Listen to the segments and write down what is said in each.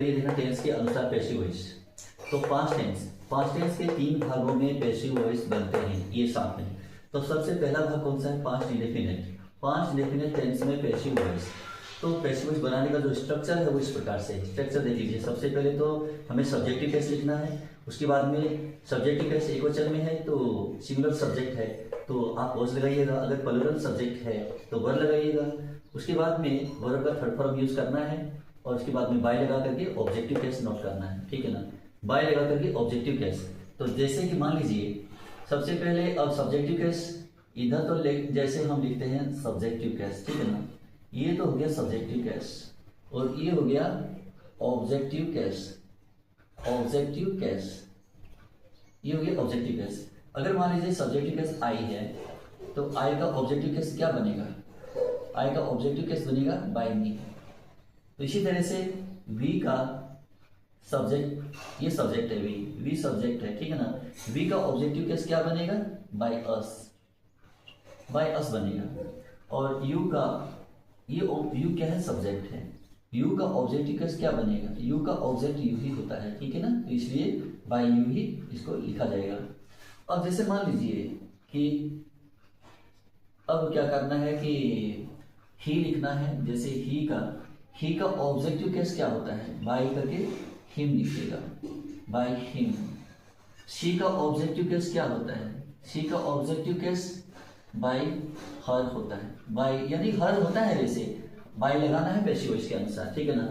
ये देखना टेंस के अनुसार पैसिव वॉइस। तो पास्ट टेंस के 3 भागों में पैसिव वॉइस बनते हैं ये साथ में। तो सबसे पहला भाग कौन सा है? पास्ट इंडेफिनिट टेंस में पैसिव वॉइस। तो पैसिव वॉइस बनाने का जो स्ट्रक्चर है वो इस प्रकार से स्ट्रक्चर देख लीजिए। सबसे पहले तो हमें सब्जेक्टिव केस लिखना है, उसके बाद में सब्जेक्टिव केस एकवचन में है तो सिंगुलर सब्जेक्ट है तो आप वॉज लगाइएगा, अगर प्लूरल सब्जेक्ट है तो वर लगाइएगा। उसके बाद में वर्ब का थर्ड फॉर्म यूज करना है और उसके बाद में बाय लगा करके ऑब्जेक्टिव केस नोट करना है, ठीक है ना। बाय लगा करके ऑब्जेक्टिव केस। तो जैसे कि मान लीजिए सबसे पहले अब सब्जेक्टिव केस इधर तो जैसे हम लिखते हैं सब्जेक्टिव केस, ठीक है ना। ये तो हो गया सब्जेक्टिव केस और ये हो गया ऑब्जेक्टिव केस। ये हो गया ऑब्जेक्टिव केस। अगर मान लीजिए सब्जेक्टिव केस आई है तो आई का ऑब्जेक्टिव केस क्या बनेगा? आई का ऑब्जेक्टिव केस बनेगा बाय मी। तो इसी तरह से वी का सब्जेक्ट, ये सब्जेक्ट है, वी सब्जेक्ट है, ठीक है ना। वी का ऑब्जेक्टिव केस क्या बनेगा? बाय अस बनेगा। और यू का यू क्या है? सब्जेक्ट है। यू का ऑब्जेक्टिव केस क्या बनेगा? यू का ऑब्जेक्ट यू ही होता है, ठीक है ना। तो इसलिए बाय यू ही इसको लिखा जाएगा। अब जैसे मान लीजिए कि अब क्या करना है कि ही लिखना है। जैसे ही का ऑब्जेक्टिव केस क्या होता है? बाय करके हिम लिखिएगा, बाय हिम। शी का ऑब्जेक्टिव केस क्या होता है? शी का ऑब्जेक्टिव केस बाय हर होता है। बाय यानी हर होता है, वैसे बाय लगाना है पैसिव वॉइस के अनुसार, ठीक है ना।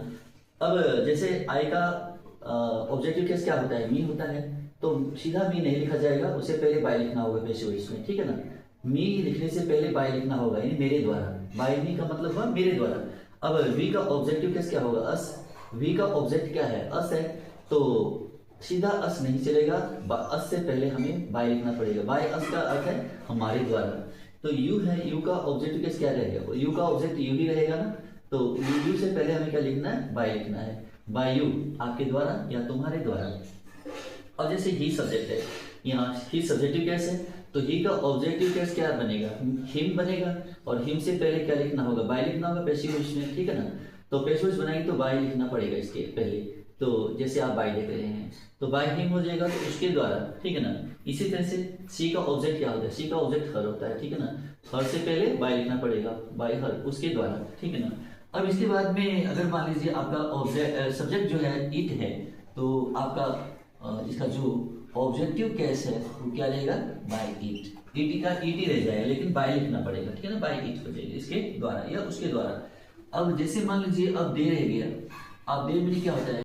अब जैसे आई का ऑब्जेक्टिव केस क्या होता है? मी होता है तो सीधा मी नहीं लिखा जाएगा, उससे पहले बाय लिखना होगा पैसिव वॉइस में, ठीक है ना। मी लिखने से पहले बाय लिखना होगा, यानी मेरे द्वारा। बाय मी का मतलब हुआ मेरे द्वारा। अब वी का ऑब्जेक्टिव केस क्या होगा? अस। वी का ऑब्जेक्ट क्या है? अस है तो सीधा अस नहीं चलेगा, अस से पहले हमें बाय लिखना पड़ेगा। बाय अस का अर्थ है हमारे द्वारा। तो यू है, यू का ऑब्जेक्टिव केस क्या रहेगा? यू का ऑब्जेक्ट यू ही रहेगा ना। तो यू से पहले हमें क्या लिखना है? बाय लिखना है। बाय यू, आपके द्वारा या तुम्हारे द्वारा। और जैसे ही सब्जेक्ट है, यहाँ ही सब्जेक्टिव केस है तो ही का ऑब्जेक्टिव केस क्या बनेगा? हिम बनेगा। और हिम से पहले क्या लिखना होगा? बाय लिखना होगा पैसिव वॉइस में, ठीक है ना। तो पैसिव वॉइस बनाएंगे तो बाय लिखना पड़ेगा इसके पहले। तो जैसे आप बाय लिख रहे हैं तो बाय हिम हो जाएगा तो उसके द्वारा, ठीक है ना। इसी तरह से सी का ऑब्जेक्ट क्या होता है? सी का ऑब्जेक्ट हर होता है, ठीक है ना। हर से पहले बाय लिखना पड़ेगा, बाय हर, उसके द्वारा, ठीक है ना। अब इसके बाद में अगर मान लीजिए आपका ऑब्जेक्ट सब्जेक्ट जो है इट है तो आपका इसका जो ऑब्जेक्टिव केस है वो क्या रहेगा? By it. इट का इट ही रह जाएगा लेकिन बाय लिखना पड़ेगा, ठीक है ना। बाय इट हो जाएगा इसके द्वारा या उसके द्वारा। अब जैसे मान लीजिए अब दे रह गया, अब दे में क्या होता है?